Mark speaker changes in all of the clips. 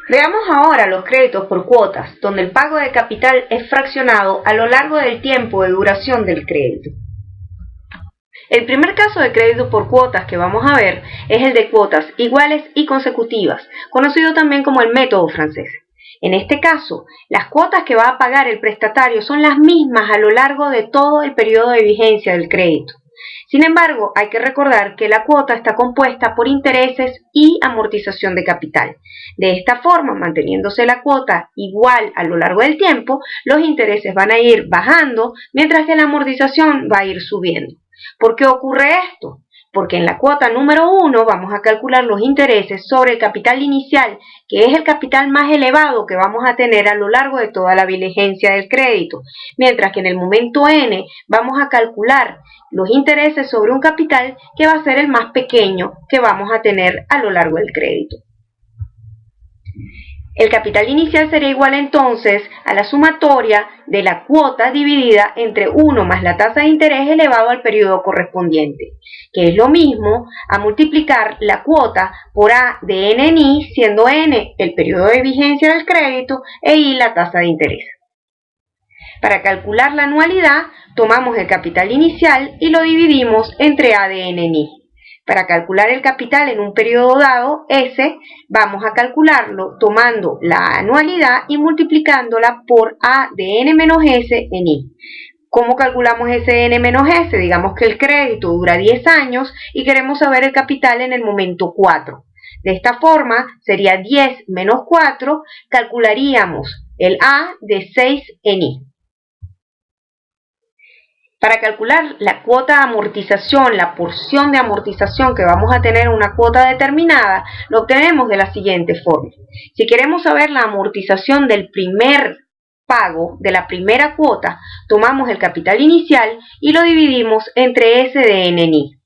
Speaker 1: Veamos ahora los créditos por cuotas, donde el pago de capital es fraccionado a lo largo del tiempo de duración del crédito. El primer caso de crédito por cuotas que vamos a ver es el de cuotas iguales y consecutivas, conocido también como el método francés. En este caso, las cuotas que va a pagar el prestatario son las mismas a lo largo de todo el periodo de vigencia del crédito. Sin embargo, hay que recordar que la cuota está compuesta por intereses y amortización de capital. De esta forma, manteniéndose la cuota igual a lo largo del tiempo, los intereses van a ir bajando, mientras que la amortización va a ir subiendo. ¿Por qué ocurre esto? Porque en la cuota número 1 vamos a calcular los intereses sobre el capital inicial, que es el capital más elevado que vamos a tener a lo largo de toda la vigencia del crédito, mientras que en el momento N vamos a calcular los intereses sobre un capital que va a ser el más pequeño que vamos a tener a lo largo del crédito. El capital inicial será igual entonces a la sumatoria de la cuota dividida entre 1 más la tasa de interés elevado al periodo correspondiente, que es lo mismo a multiplicar la cuota por A de N en I, siendo N el periodo de vigencia del crédito e I la tasa de interés. Para calcular la anualidad, tomamos el capital inicial y lo dividimos entre A de N en I. Para calcular el capital en un periodo dado, S, vamos a calcularlo tomando la anualidad y multiplicándola por A de N menos S en I. ¿Cómo calculamos ese de N menos S? Digamos que el crédito dura 10 años y queremos saber el capital en el momento 4. De esta forma, sería 10 menos 4, calcularíamos el A de 6 en I. Para calcular la cuota de amortización, la porción de amortización que vamos a tener en una cuota determinada, lo obtenemos de la siguiente forma. Si queremos saber la amortización del primer pago, de la primera cuota, tomamos el capital inicial y lo dividimos entre S de N en I.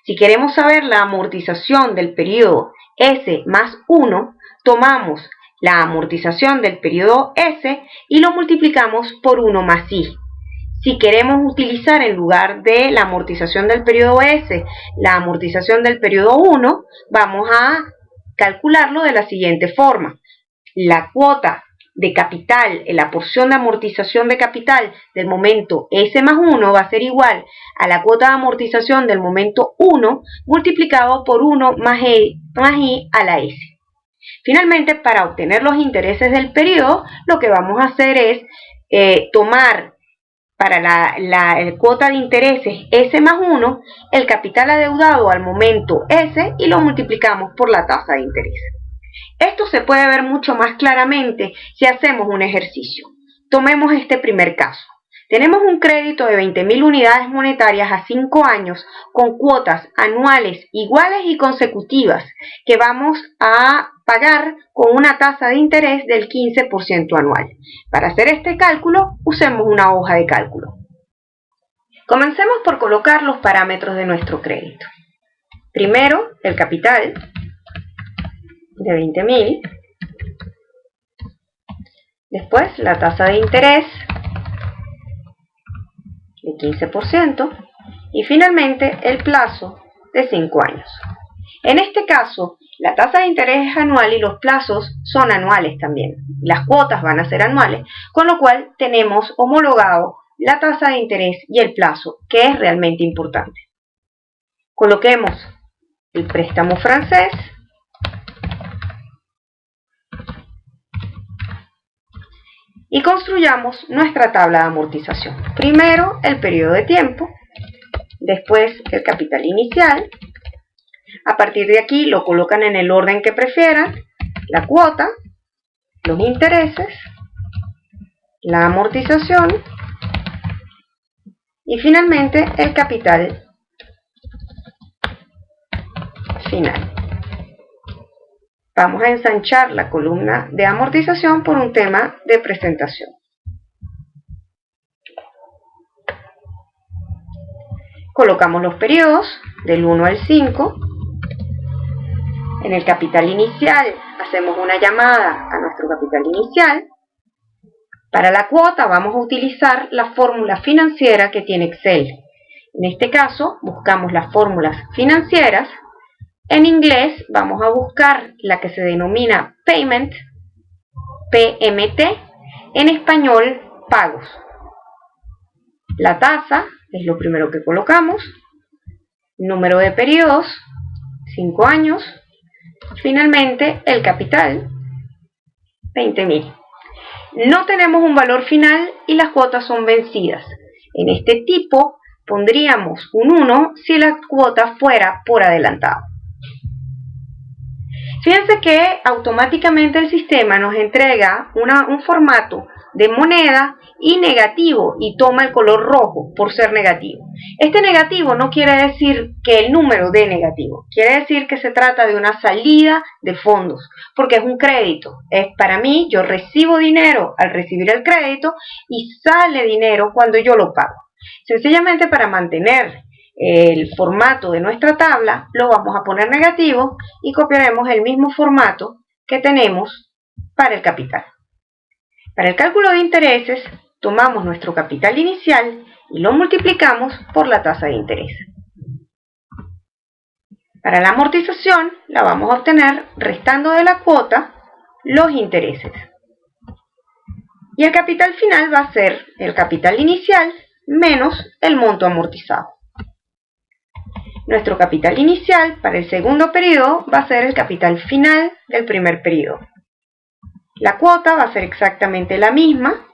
Speaker 1: Si queremos saber la amortización del periodo S más 1, tomamos la amortización del periodo S y lo multiplicamos por 1 más I. Si queremos utilizar en lugar de la amortización del periodo S, la amortización del periodo 1, vamos a calcularlo de la siguiente forma. La cuota de capital, la porción de amortización de capital del momento S más 1 va a ser igual a la cuota de amortización del momento 1 multiplicado por 1 más I a la S. Finalmente, para obtener los intereses del periodo, lo que vamos a hacer es tomar para la cuota de intereses S más 1, el capital adeudado al momento S y lo multiplicamos por la tasa de interés. Esto se puede ver mucho más claramente si hacemos un ejercicio. Tomemos este primer caso. Tenemos un crédito de 20.000 unidades monetarias a 5 años con cuotas anuales iguales y consecutivas que vamos a pagar con una tasa de interés del 15% anual. Para hacer este cálculo, usemos una hoja de cálculo. Comencemos por colocar los parámetros de nuestro crédito. Primero, el capital de 20.000. Después, la tasa de interés de 15% y finalmente el plazo de 5 años. En este caso, la tasa de interés es anual y los plazos son anuales también. Las cuotas van a ser anuales, con lo cual tenemos homologado la tasa de interés y el plazo, que es realmente importante. Coloquemos el préstamo francés y construyamos nuestra tabla de amortización. Primero el periodo de tiempo, después el capital inicial. A partir de aquí lo colocan en el orden que prefieran, la cuota, los intereses, la amortización y finalmente el capital final. Vamos a ensanchar la columna de amortización por un tema de presentación. Colocamos los periodos del 1 al 5. En el capital inicial hacemos una llamada a nuestro capital inicial. Para la cuota vamos a utilizar la fórmula financiera que tiene Excel. En este caso buscamos las fórmulas financieras En inglés vamos a buscar la que se denomina Payment, PMT, en español pagos. La tasa es lo primero que colocamos, número de periodos, 5 años, finalmente el capital, 20.000. No tenemos un valor final y las cuotas son vencidas. En este tipo pondríamos un 1 si la cuota fuera por adelantado. Fíjense que automáticamente el sistema nos entrega un formato de moneda y negativo y toma el color rojo por ser negativo. Este negativo no quiere decir que el número dé negativo, quiere decir que se trata de una salida de fondos, porque es un crédito. Es para mí, yo recibo dinero al recibir el crédito y sale dinero cuando yo lo pago. Sencillamente para mantener el formato de nuestra tabla lo vamos a poner negativo y copiaremos el mismo formato que tenemos para el capital. Para el cálculo de intereses tomamos nuestro capital inicial y lo multiplicamos por la tasa de interés. Para la amortización la vamos a obtener restando de la cuota los intereses. Y el capital final va a ser el capital inicial menos el monto amortizado. Nuestro capital inicial para el segundo periodo va a ser el capital final del primer periodo. La cuota va a ser exactamente la misma.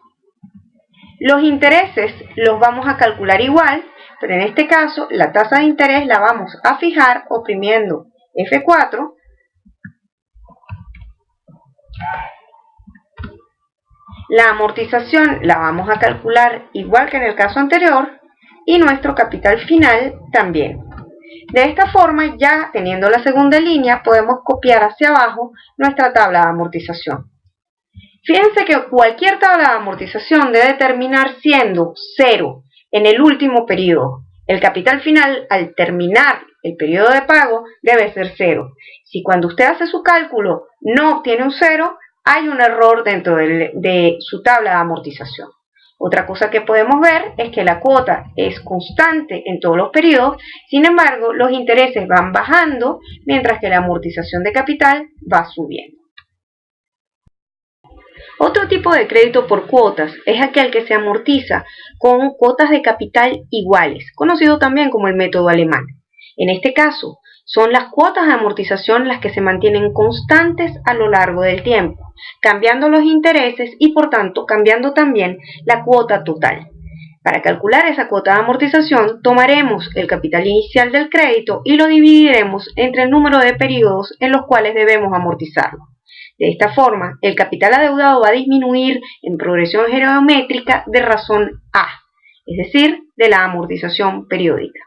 Speaker 1: Los intereses los vamos a calcular igual, pero en este caso la tasa de interés la vamos a fijar oprimiendo F4. La amortización la vamos a calcular igual que en el caso anterior y nuestro capital final también. De esta forma, ya teniendo la segunda línea, podemos copiar hacia abajo nuestra tabla de amortización. Fíjense que cualquier tabla de amortización debe terminar siendo 0 en el último periodo. El capital final, al terminar el periodo de pago, debe ser 0. Si cuando usted hace su cálculo no obtiene un 0, hay un error dentro de su tabla de amortización. Otra cosa que podemos ver es que la cuota es constante en todos los periodos, sin embargo, los intereses van bajando, mientras que la amortización de capital va subiendo. Otro tipo de crédito por cuotas es aquel que se amortiza con cuotas de capital iguales, conocido también como el método alemán. En este caso, son las cuotas de amortización las que se mantienen constantes a lo largo del tiempo, cambiando los intereses y por tanto cambiando también la cuota total. Para calcular esa cuota de amortización tomaremos el capital inicial del crédito y lo dividiremos entre el número de periodos en los cuales debemos amortizarlo. De esta forma, el capital adeudado va a disminuir en progresión geométrica de razón A, es decir, de la amortización periódica.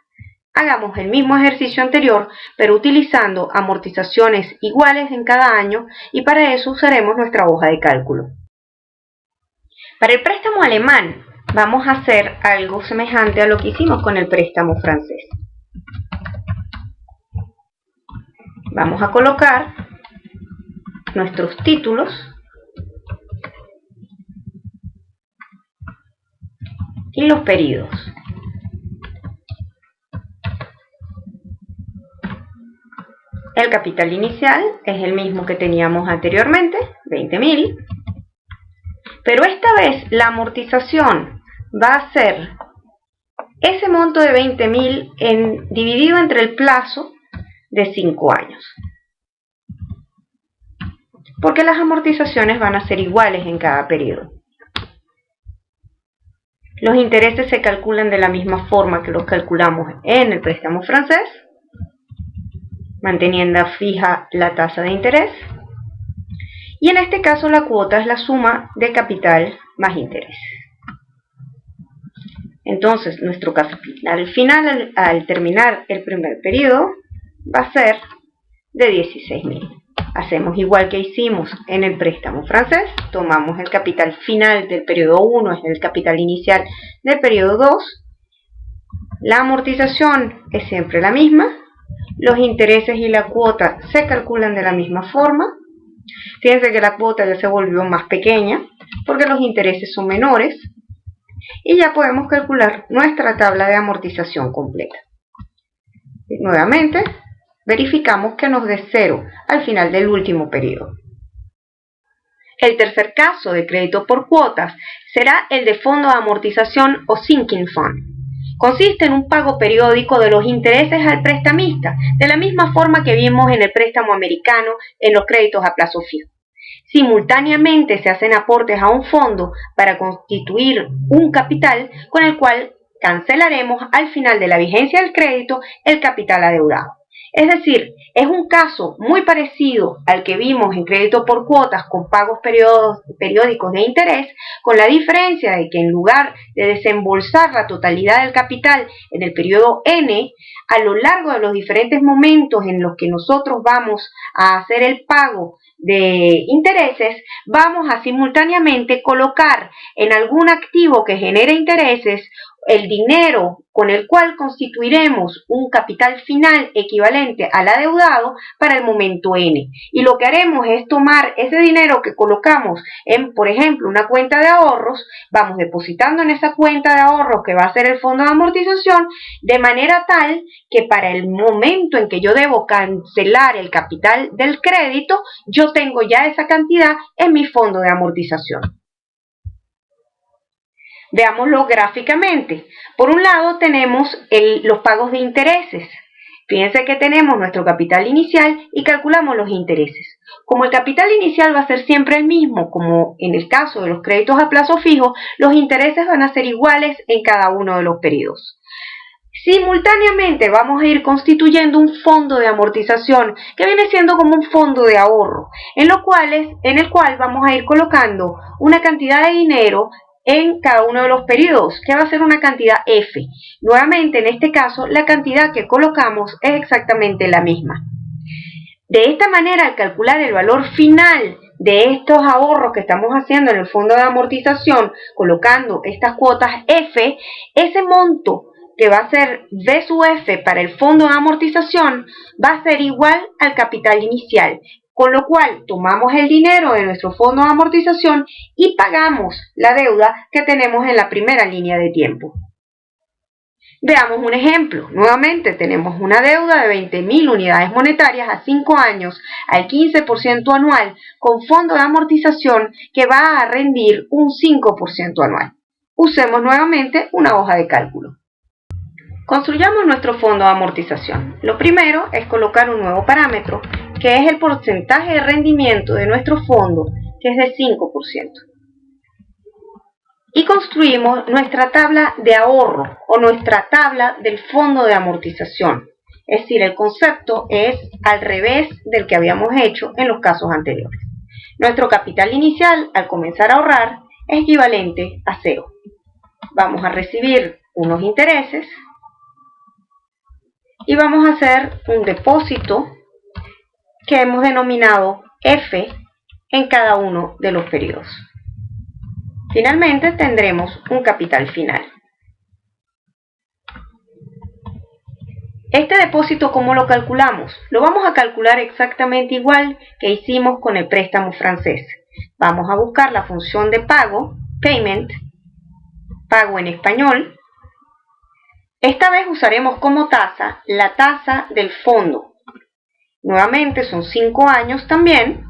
Speaker 1: Hagamos el mismo ejercicio anterior, pero utilizando amortizaciones iguales en cada año y para eso usaremos nuestra hoja de cálculo. Para el préstamo alemán vamos a hacer algo semejante a lo que hicimos con el préstamo francés. Vamos a colocar nuestros títulos y los periodos. El capital inicial es el mismo que teníamos anteriormente, 20.000, pero esta vez la amortización va a ser ese monto de 20.000 dividido entre el plazo de 5 años. Porque las amortizaciones van a ser iguales en cada periodo. Los intereses se calculan de la misma forma que los calculamos en el préstamo francés, manteniendo fija la tasa de interés, y en este caso la cuota es la suma de capital más interés. Entonces nuestro capital final al terminar el primer periodo va a ser de 16.000. Hacemos igual que hicimos en el préstamo francés, tomamos el capital final del periodo 1, es el capital inicial del periodo 2, la amortización es siempre la misma, los intereses y la cuota se calculan de la misma forma. Fíjense que la cuota ya se volvió más pequeña porque los intereses son menores y ya podemos calcular nuestra tabla de amortización completa. Nuevamente verificamos que nos dé 0 al final del último periodo. El tercer caso de crédito por cuotas será el de fondo de amortización o sinking fund. Consiste en un pago periódico de los intereses al prestamista, de la misma forma que vimos en el préstamo americano en los créditos a plazo fijo. Simultáneamente se hacen aportes a un fondo para constituir un capital con el cual cancelaremos al final de la vigencia del crédito el capital adeudado. Es decir, es un caso muy parecido al que vimos en crédito por cuotas con pagos periódicos de interés, con la diferencia de que en lugar de desembolsar la totalidad del capital en el periodo N, a lo largo de los diferentes momentos en los que nosotros vamos a hacer el pago de intereses, vamos a simultáneamente colocar en algún activo que genere intereses el dinero con el cual constituiremos un capital final equivalente al adeudado para el momento N. Y lo que haremos es tomar ese dinero que colocamos en, por ejemplo, una cuenta de ahorros, vamos depositando en esa cuenta de ahorros que va a ser el fondo de amortización, de manera tal que para el momento en que yo debo cancelar el capital del crédito, yo tengo ya esa cantidad en mi fondo de amortización. Veámoslo gráficamente. Por un lado tenemos los pagos de intereses. Fíjense que tenemos nuestro capital inicial y calculamos los intereses. Como el capital inicial va a ser siempre el mismo, como en el caso de los créditos a plazo fijo, los intereses van a ser iguales en cada uno de los periodos. Simultáneamente vamos a ir constituyendo un fondo de amortización que viene siendo como un fondo de ahorro, en el cual vamos a ir colocando una cantidad de dinero en cada uno de los periodos, que va a ser una cantidad F. Nuevamente, en este caso, la cantidad que colocamos es exactamente la misma. De esta manera, al calcular el valor final de estos ahorros que estamos haciendo en el fondo de amortización, colocando estas cuotas F, ese monto que va a ser V sub F para el fondo de amortización va a ser igual al capital inicial, con lo cual tomamos el dinero de nuestro fondo de amortización y pagamos la deuda que tenemos en la primera línea de tiempo. Veamos un ejemplo. Nuevamente tenemos una deuda de 20.000 unidades monetarias a 5 años al 15% anual con fondo de amortización que va a rendir un 5% anual. Usemos nuevamente una hoja de cálculo. Construyamos nuestro fondo de amortización. Lo primero es colocar un nuevo parámetro, que es el porcentaje de rendimiento de nuestro fondo, que es de 5%. Y construimos nuestra tabla de ahorro o nuestra tabla del fondo de amortización. Es decir, el concepto es al revés del que habíamos hecho en los casos anteriores. Nuestro capital inicial al comenzar a ahorrar es equivalente a 0. Vamos a recibir unos intereses y vamos a hacer un depósito que hemos denominado F en cada uno de los periodos. Finalmente tendremos un capital final. Este depósito, ¿cómo lo calculamos? Lo vamos a calcular exactamente igual que hicimos con el préstamo francés. Vamos a buscar la función de pago, payment, pago en español. Esta vez usaremos como tasa la tasa del fondo. Nuevamente son 5 años también.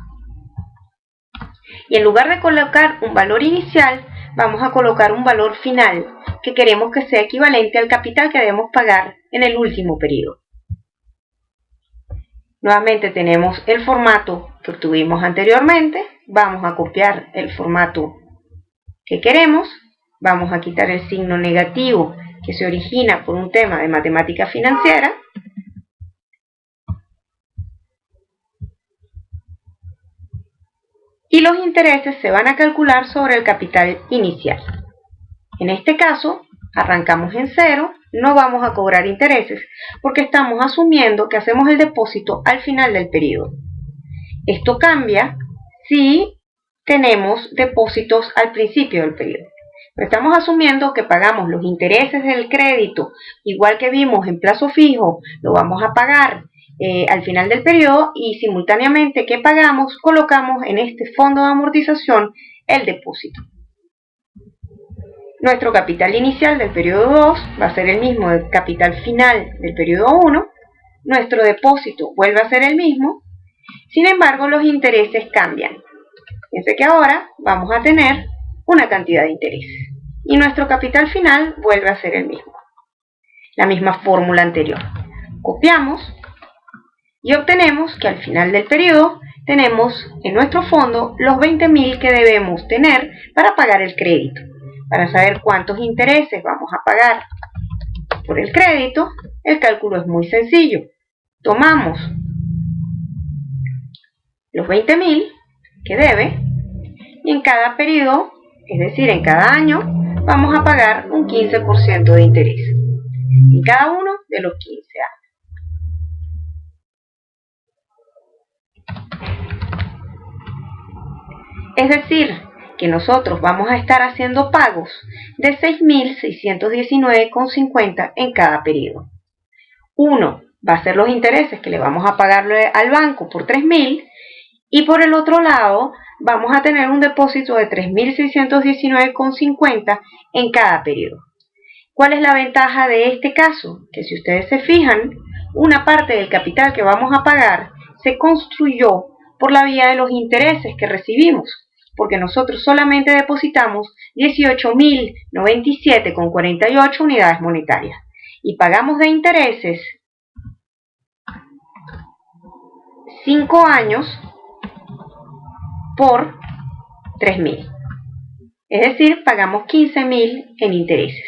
Speaker 1: Y en lugar de colocar un valor inicial, vamos a colocar un valor final que queremos que sea equivalente al capital que debemos pagar en el último periodo. Nuevamente tenemos el formato que obtuvimos anteriormente. Vamos a copiar el formato que queremos. Vamos a quitar el signo negativo que se origina por un tema de matemática financiera. Y los intereses se van a calcular sobre el capital inicial. En este caso, arrancamos en 0, no vamos a cobrar intereses, porque estamos asumiendo que hacemos el depósito al final del periodo. Esto cambia si tenemos depósitos al principio del periodo. Pero estamos asumiendo que pagamos los intereses del crédito, igual que vimos en plazo fijo, lo vamos a pagar al final del periodo y simultáneamente que pagamos, colocamos en este fondo de amortización el depósito. Nuestro capital inicial del periodo 2 va a ser el mismo del capital final del periodo 1 nuestro depósito vuelve a ser el mismo, sin embargo los intereses cambian. Fíjense que ahora vamos a tener una cantidad de intereses y nuestro capital final vuelve a ser el mismo. La misma fórmula anterior. Copiamos y obtenemos que al final del periodo tenemos en nuestro fondo los 20.000 que debemos tener para pagar el crédito. Para saber cuántos intereses vamos a pagar por el crédito, el cálculo es muy sencillo. Tomamos los 20.000 que debe y en cada periodo, es decir, en cada año, vamos a pagar un 15% de interés en cada uno de los 15 años. Es decir, que nosotros vamos a estar haciendo pagos de 6.619,50 en cada periodo. Uno va a ser los intereses que le vamos a pagarle al banco por 3.000 y por el otro lado vamos a tener un depósito de 3.619,50 en cada periodo. ¿Cuál es la ventaja de este caso? Que si ustedes se fijan, una parte del capital que vamos a pagar se construyó por la vía de los intereses que recibimos, porque nosotros solamente depositamos 18.097,48 unidades monetarias y pagamos de intereses 5 años por 3.000. Es decir, pagamos 15.000 en intereses.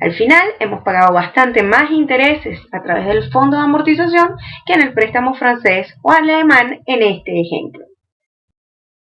Speaker 1: Al final hemos pagado bastante más intereses a través del fondo de amortización que en el préstamo francés o alemán en este ejemplo.